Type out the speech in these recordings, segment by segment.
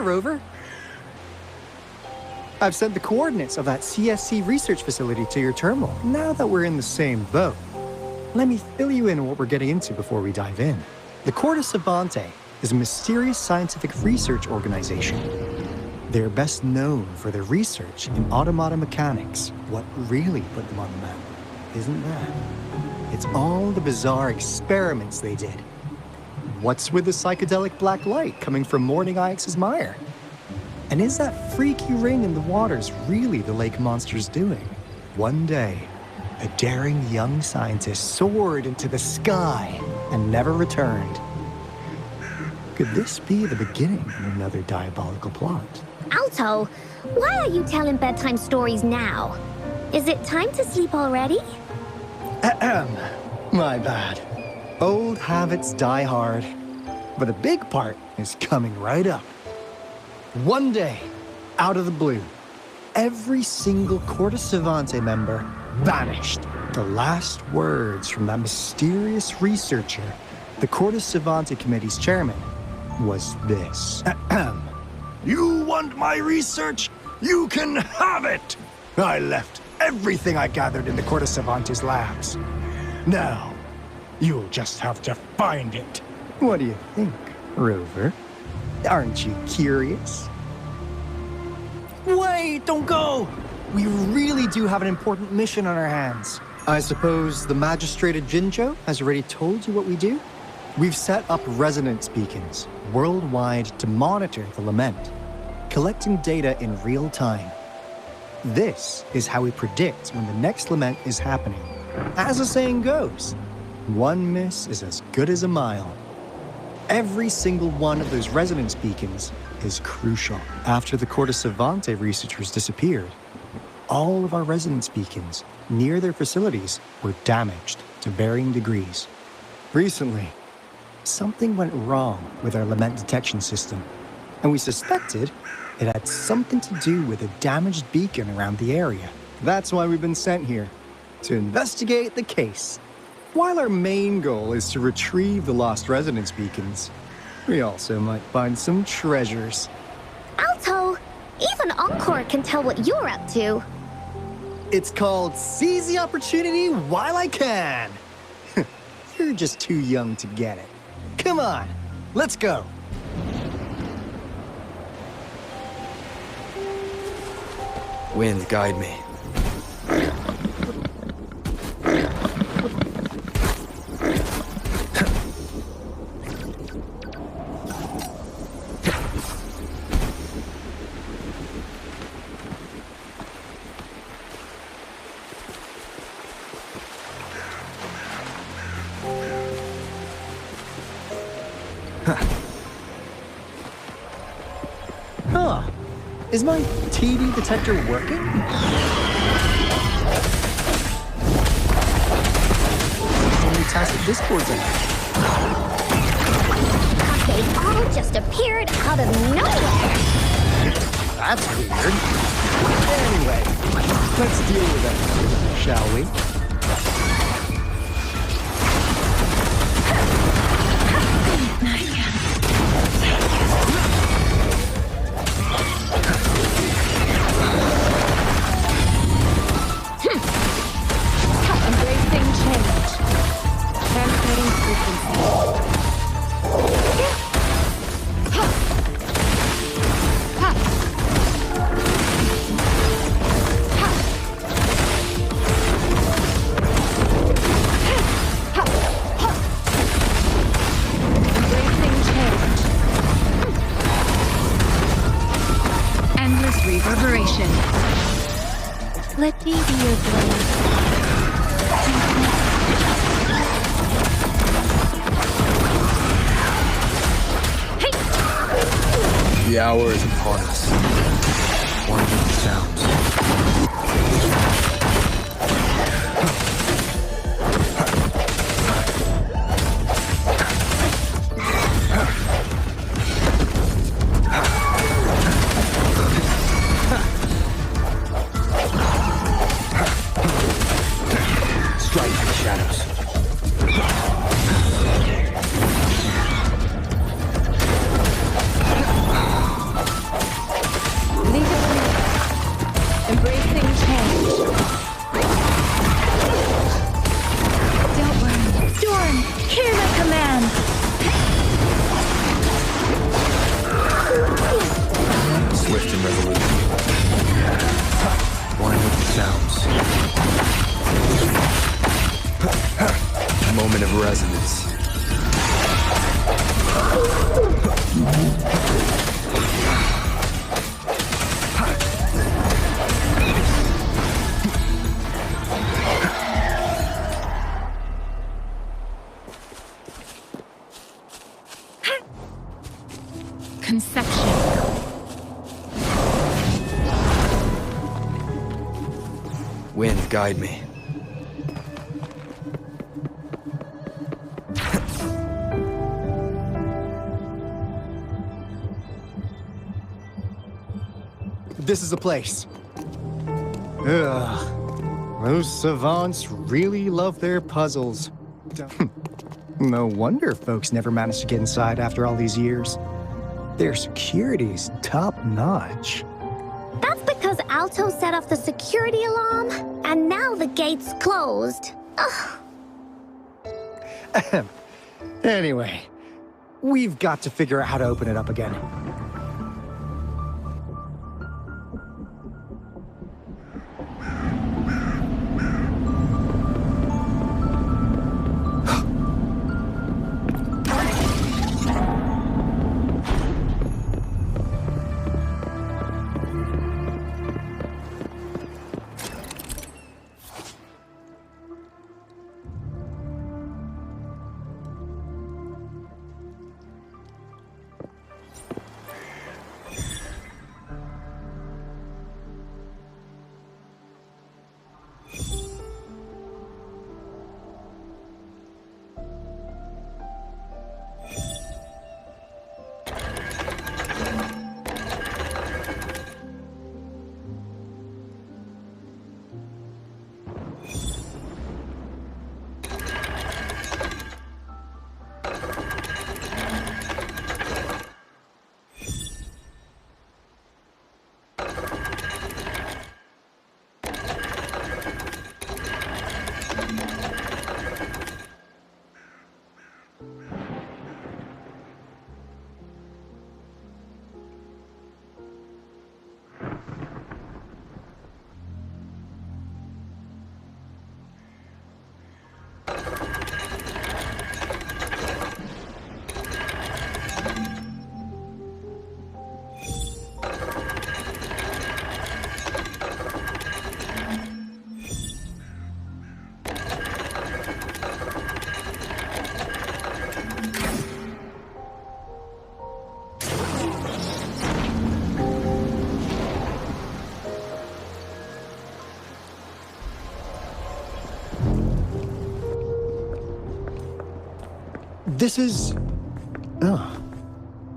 there, Rover. I've sent the coordinates of that CSC research facility to your terminal. Now that we're in the same boat, let me fill you in on what we're getting into before we dive in. The Corte Savante is a mysterious scientific research organization. They're best known for their research in automata mechanics. What really put them on the map, isn't that? It's all the bizarre experiments they did. What's with the psychedelic black light coming from Morning Ix's mire? And is that freaky ring in the waters really the lake monster's doing? One day, a daring young scientist soared into the sky and never returned. Could this be the beginning of another diabolical plot? Alto, why are you telling bedtime stories now? Is it time to sleep already? Ahem. My bad. Old habits die hard. But the big part is coming right up. One day, out of the blue, every single Corte Savante member vanished. The last words from that mysterious researcher, the Corte Savante Committee's chairman, was this. Ahem. You want my research? You can have it! I left everything I gathered in the Corte Savante's labs. Now, you'll just have to find it. What do you think, Rover? Aren't you curious? Wait, don't go! We really do have an important mission on our hands. I suppose the Magistrate at Jinzhou has already told you what we do? We've set up resonance beacons worldwide to monitor the lament, collecting data in real time. This is how we predict when the next lament is happening. As the saying goes, one miss is as good as a mile. Every single one of those resonance beacons is crucial. After the Corte Savante researchers disappeared, all of our resonance beacons near their facilities were damaged to varying degrees. Recently, something went wrong with our lament detection system, and we suspected it had something to do with a damaged beacon around the area. That's why we've been sent here, to investigate the case. While our main goal is to retrieve the lost resonance beacons, we also might find some treasures. Alto, even Encore can tell what you're up to. It's called Seize the Opportunity While I Can. You're just too young to get it. Come on, let's go. Wind, guide me. Huh. Is my TD detector working? Only tacit discords in it. They all just appeared out of nowhere. That's weird. Anyway, let's deal with it, shall we? Reverberation. Let me be your blade. The hour is upon us. Winding sounds. kind of resonance. Conception. Wind, guide me. This is the place. Ugh. Those savants really love their puzzles. No wonder folks never managed to get inside after all these years. Their security's top-notch. That's because Alto set off the security alarm, and now the gate's closed. Ugh. Anyway, we've got to figure out how to open it up again. This is... Oh,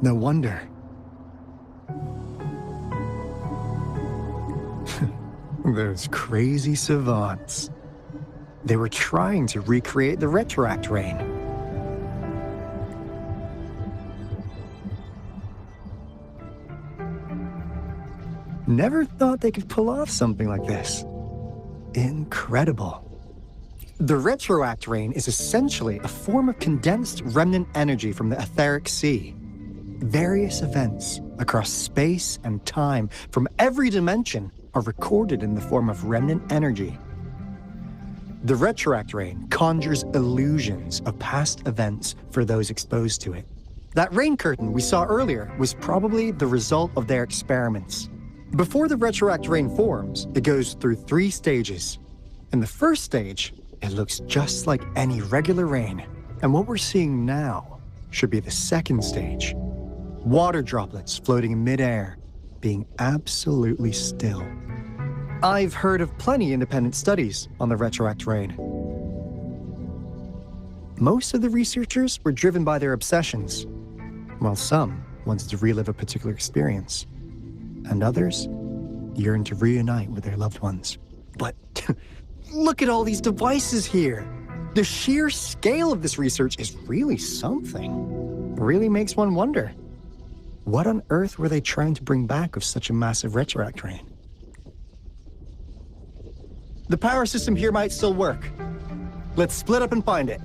no wonder. Those crazy savants. They were trying to recreate the retroact rain. Never thought they could pull off something like this. Incredible. The retroact rain is essentially a form of condensed remnant energy from the etheric sea. Various events across space and time from every dimension are recorded in the form of remnant energy. The retroact rain conjures illusions of past events for those exposed to it. That rain curtain we saw earlier was probably the result of their experiments. Before the retroact rain forms, it goes through 3 stages. In the first stage, it looks just like any regular rain. And what we're seeing now should be the second stage. Water droplets floating in midair, being absolutely still. I've heard of plenty independent studies on the retroact rain. Most of the researchers were driven by their obsessions, while some wanted to relive a particular experience, and others yearned to reunite with their loved ones. But look at all these devices here. The sheer scale of this research is really something. Really makes one wonder. What on earth were they trying to bring back with such a massive retroact rain? The power system here might still work. Let's split up and find it.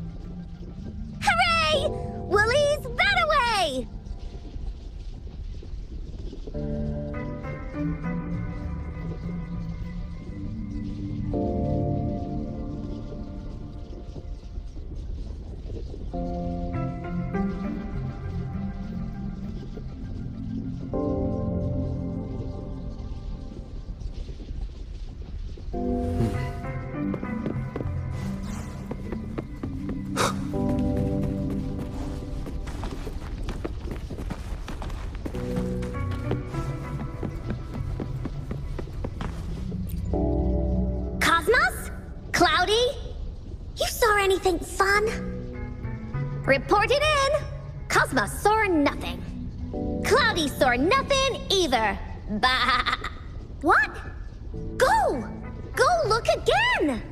Hooray! We'll ease that away! saw anything fun? Report it in! Cosma saw nothing. Cloudy saw nothing either. Bah! What? Go! Go look again!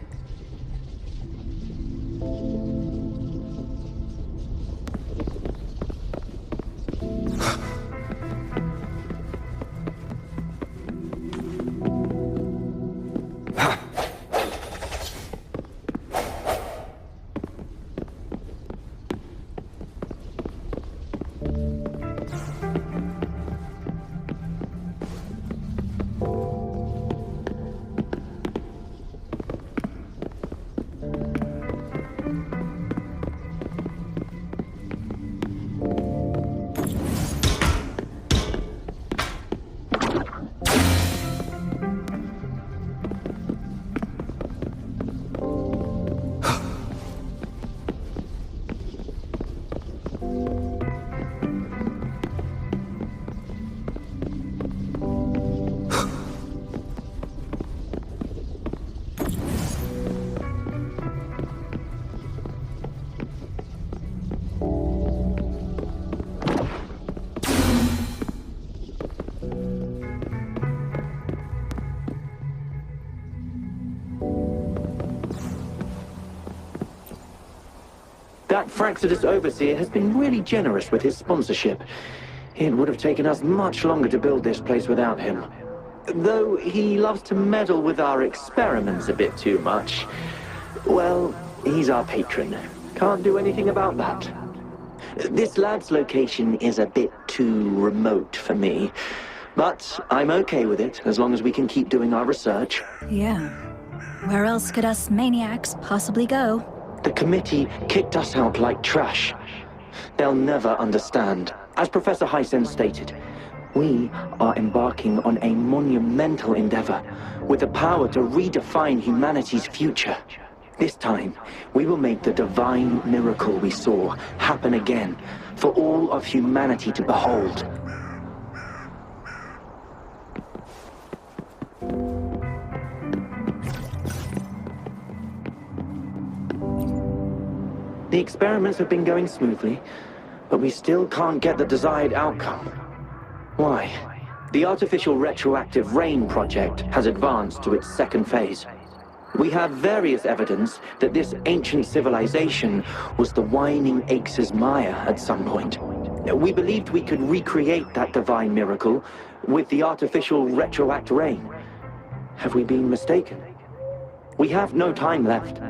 That Fraxidus Overseer has been really generous with his sponsorship. It would have taken us much longer to build this place without him. Though he loves to meddle with our experiments a bit too much. Well, he's our patron. Can't do anything about that. This lab's location is a bit too remote for me. But I'm okay with it, as long as we can keep doing our research. Yeah. Where else could us maniacs possibly go? The committee kicked us out like trash. They'll never understand. As Professor Hysen stated, we are embarking on a monumental endeavor with the power to redefine humanity's future. This time, we will make the divine miracle we saw happen again for all of humanity to behold. The experiments have been going smoothly, but we still can't get the desired outcome. Why? The artificial retroactive rain project has advanced to its second phase. We have various evidence that this ancient civilization was the Whining Axis Maya at some point. We believed we could recreate that divine miracle with the artificial retroact rain. Have we been mistaken? We have no time left.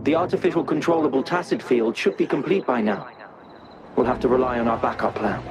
The artificial controllable tacit field should be complete by now. We'll have to rely on our backup plan.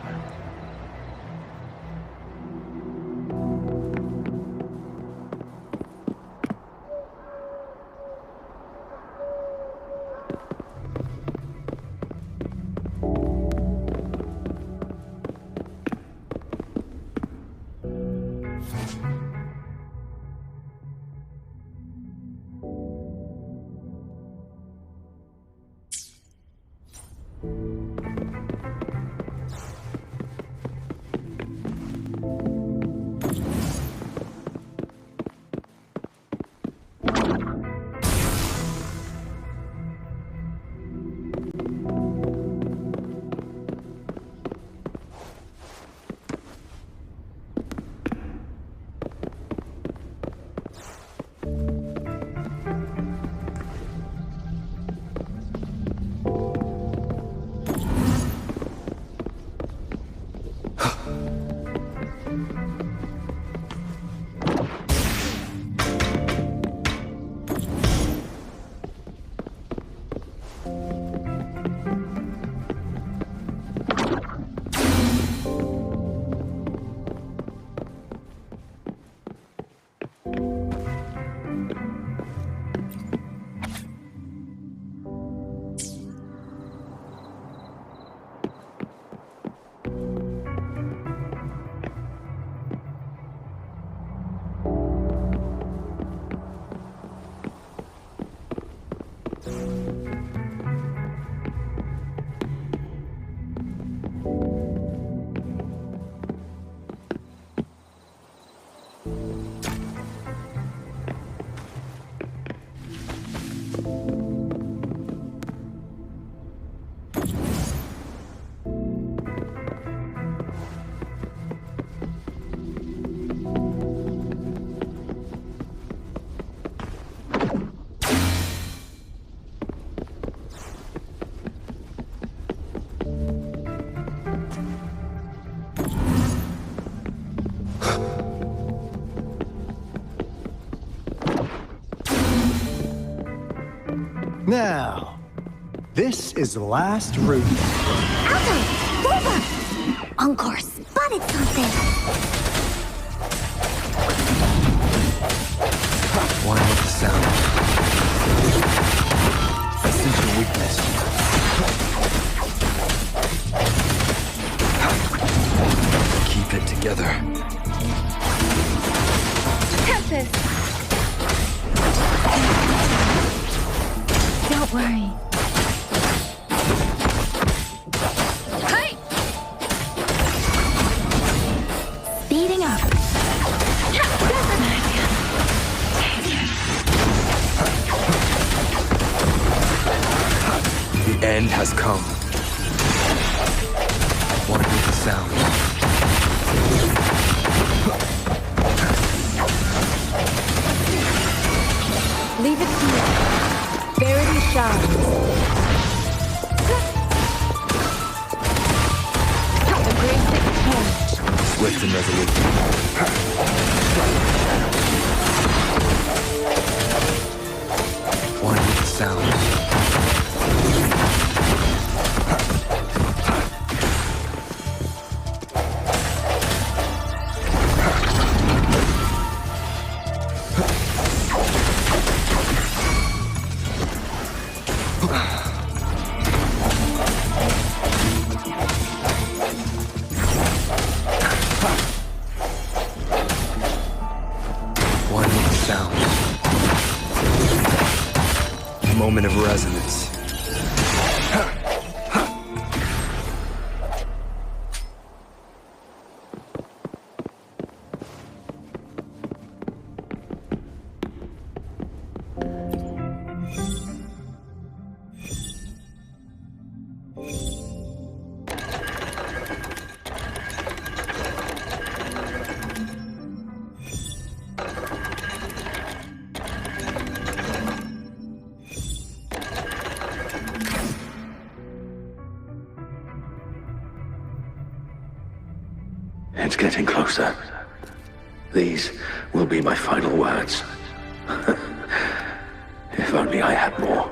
Now, this is the last route. Alto! Rover! Encore spotted something! One with the sound. I sense your weakness. Keep it together. Tempest! Don't worry. Hey! Speeding up. The end has come. One with the sound. Leave it here. Verity shines. The great change. Swift and resolute. One with the sound. One with the sound. Moment of resonance. It's getting closer. These will be my final words. If only I had more.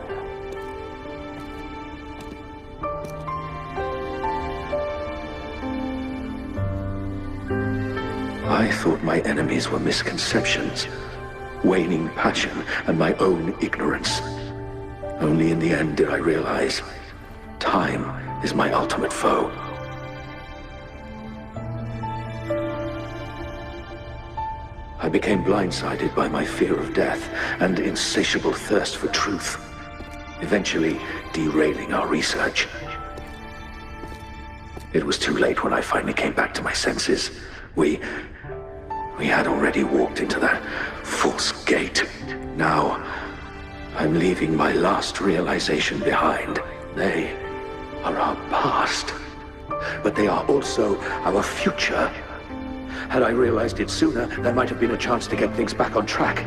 I thought my enemies were misconceptions, waning passion, and my own ignorance. Only in the end did I realize time is my ultimate foe. I became blindsided by my fear of death and insatiable thirst for truth, eventually derailing our research. It was too late when I finally came back to my senses. We had already walked into that false gate. Now, I'm leaving my last realization behind. They are our past, but they are also our future. Had I realized it sooner, there might have been a chance to get things back on track.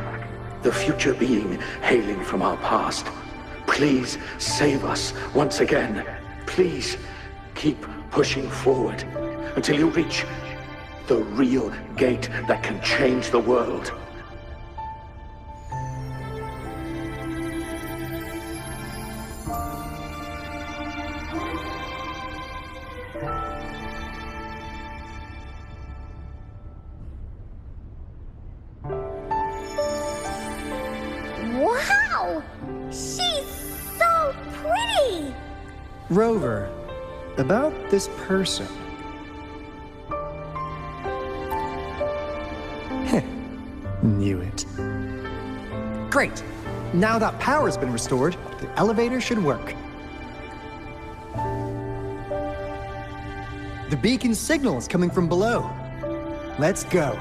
The future being hailing from our past. Please save us once again. Please keep pushing forward until you reach the real gate that can change the world. Wow! She's so pretty! Rover, about this person. Knew it. Great. Now that power's been restored, the elevator should work. The beacon signal is coming from below. Let's go.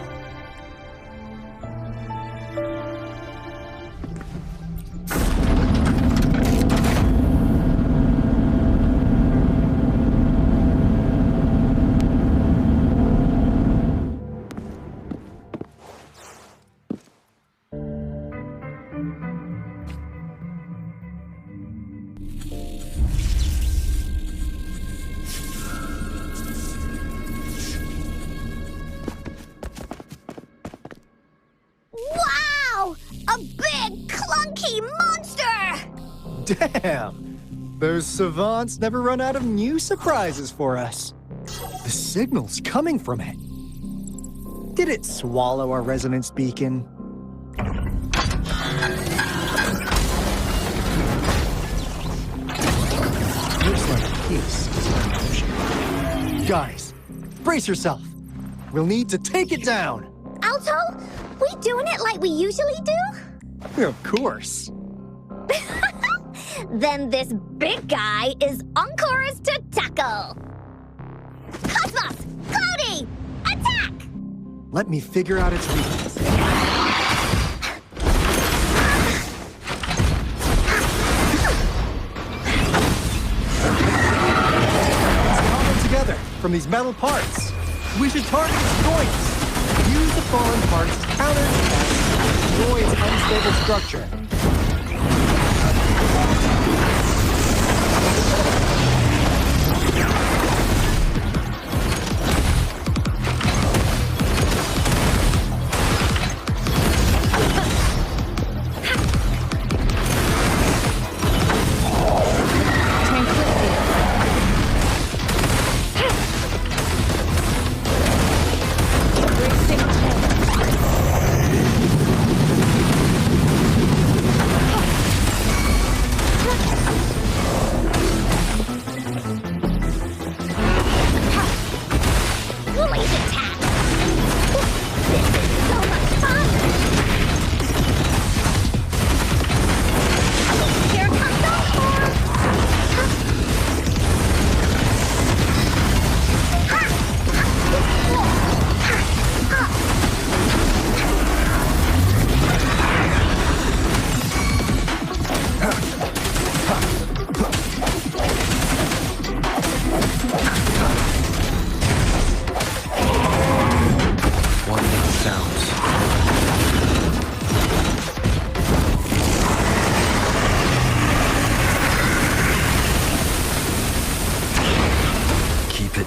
Damn! Those savants never run out of new surprises for us. The signal's coming from it. Did it swallow our resonance beacon? Looks like a piece is in motion. Guys, brace yourself. We'll need to take it down. Alto, we doing it like we usually do? Of course. Then this big guy is Encore's to tackle. Cosmos! Cloudy! Attack! Let me figure out its weakness. It's cobbled together from these metal parts. We should target its joints. Use the foreign parts to counterattack and destroy its unstable structure.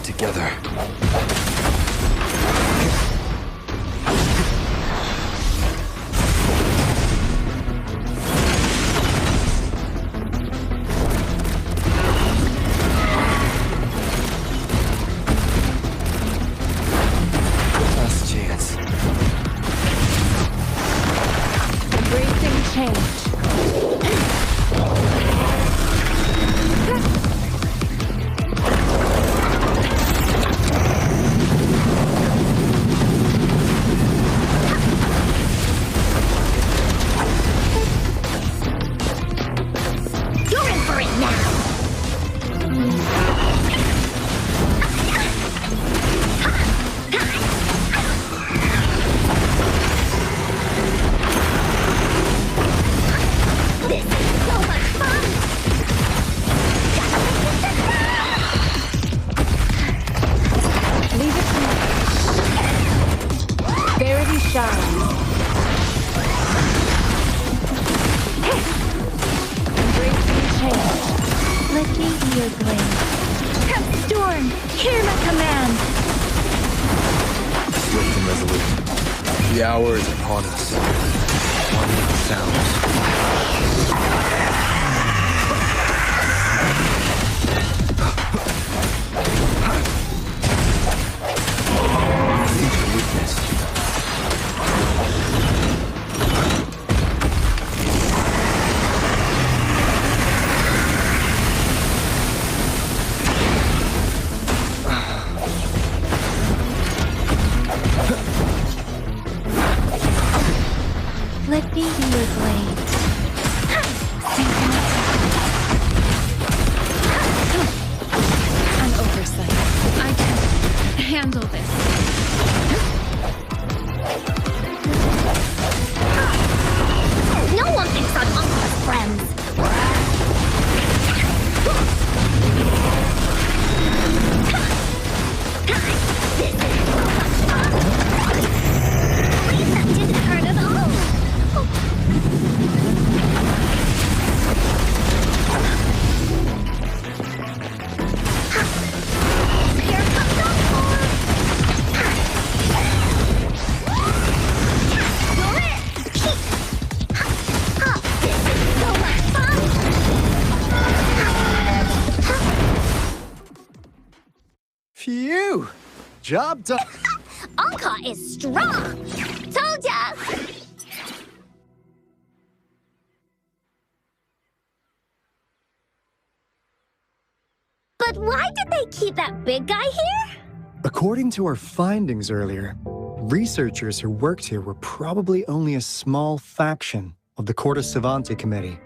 Together. Last chance. Embracing change. The hour is upon us. One with the sounds. See the weakness. Let me be your blade. Job done. Anka is strong! Told ya! But why did they keep that big guy here? According to our findings earlier, researchers who worked here were probably only a small faction of the Corte Savante Committee.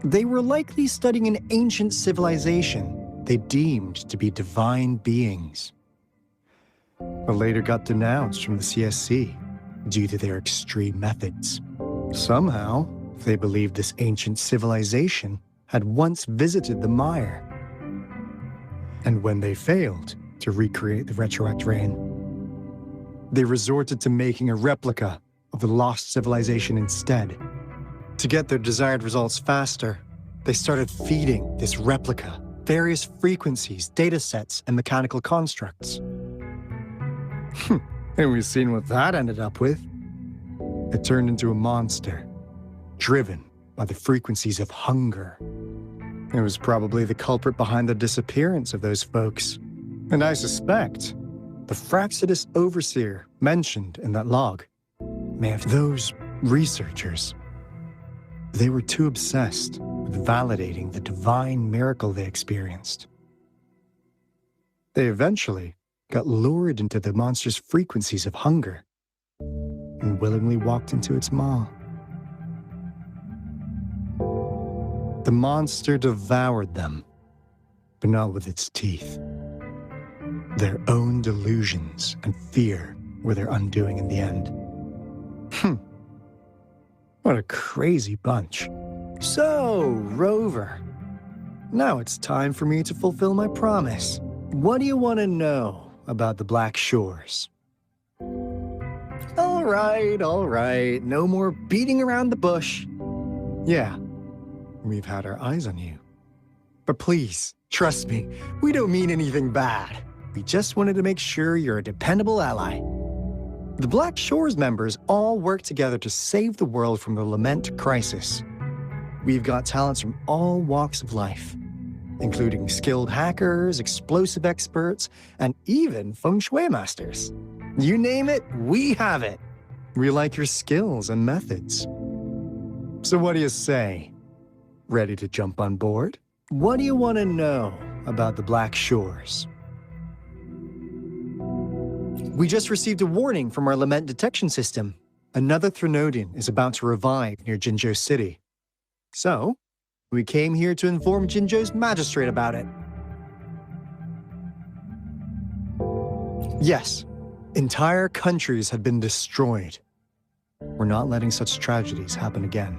They were likely studying an ancient civilization they deemed to be divine beings, but later got denounced from the CSC due to their extreme methods. Somehow, they believed this ancient civilization had once visited the mire. And when they failed to recreate the retroact rain, they resorted to making a replica of the lost civilization instead. To get their desired results faster, they started feeding this replica various frequencies, data sets, and mechanical constructs. And we've seen what that ended up with. It turned into a monster, driven by the frequencies of hunger. It was probably the culprit behind the disappearance of those folks. And I suspect the Fraxidus Overseer mentioned in that log may have those researchers. They were too obsessed with validating the divine miracle they experienced. They eventually got lured into the monster's frequencies of hunger and willingly walked into its maw. The monster devoured them, but not with its teeth. Their own delusions and fear were their undoing in the end. What a crazy bunch. So, Rover, now it's time for me to fulfill my promise. What do you want to know about the Black Shores? All right. No more beating around the bush. Yeah, we've had our eyes on you. But please, trust me, we don't mean anything bad. We just wanted to make sure you're a dependable ally. The Black Shores members all work together to save the world from the Lament crisis. We've got talents from all walks of life, including skilled hackers, explosive experts, and even feng shui masters. You name it, we have it. We like your skills and methods. So what do you say? Ready to jump on board? What do you want to know about the Black Shores? We just received a warning from our Lament detection system. Another Threnodian is about to revive near Jinzhou City. So, we came here to inform Jinzhou's magistrate about it. Yes, entire countries had been destroyed. We're not letting such tragedies happen again.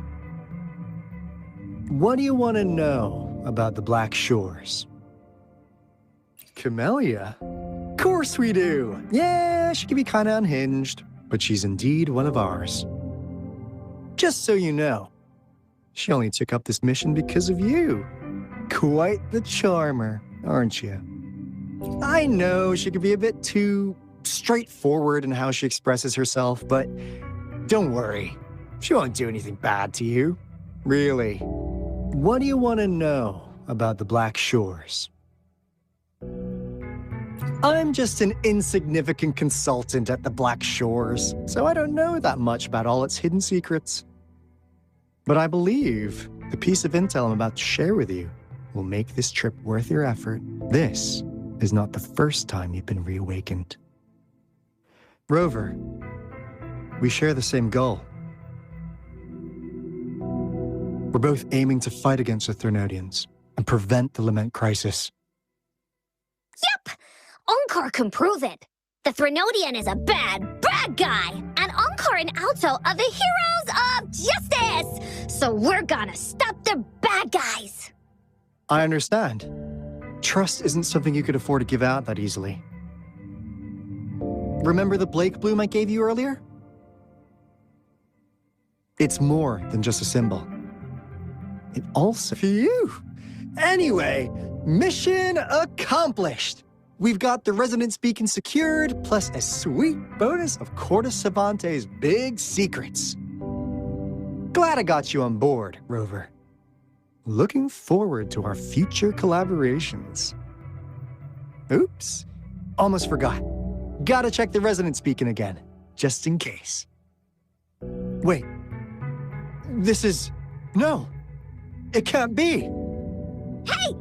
What do you want to know about the Black Shores? Camellia? Of course we do! Yeah, she can be kinda unhinged, but she's indeed one of ours. Just so you know, she only took up this mission because of you. Quite the charmer, aren't you? I know she can be a bit too straightforward in how she expresses herself, but don't worry. She won't do anything bad to you. Really. What do you want to know about the Black Shores? I'm just an insignificant consultant at the Black Shores, so I don't know that much about all its hidden secrets. But I believe the piece of intel I'm about to share with you will make this trip worth your effort. This is not the first time you've been reawakened. Rover, we share the same goal. We're both aiming to fight against the Threnodians and prevent the Lament crisis. Yep! Onkar can prove it. The Threnodian is a bad, bad guy, and Onkar and Alto are the heroes of justice! So we're gonna stop the bad guys! I understand. Trust isn't something you could afford to give out that easily. Remember the Blake bloom I gave you earlier? It's more than just a symbol. It also... Phew! Anyway, mission accomplished! We've got the resonance beacon secured, plus a sweet bonus of Corte Savante's big secrets. Glad I got you on board, Rover. Looking forward to our future collaborations. Oops, almost forgot. Gotta check the resonance beacon again, just in case. Wait. This is... No! It can't be! Hey!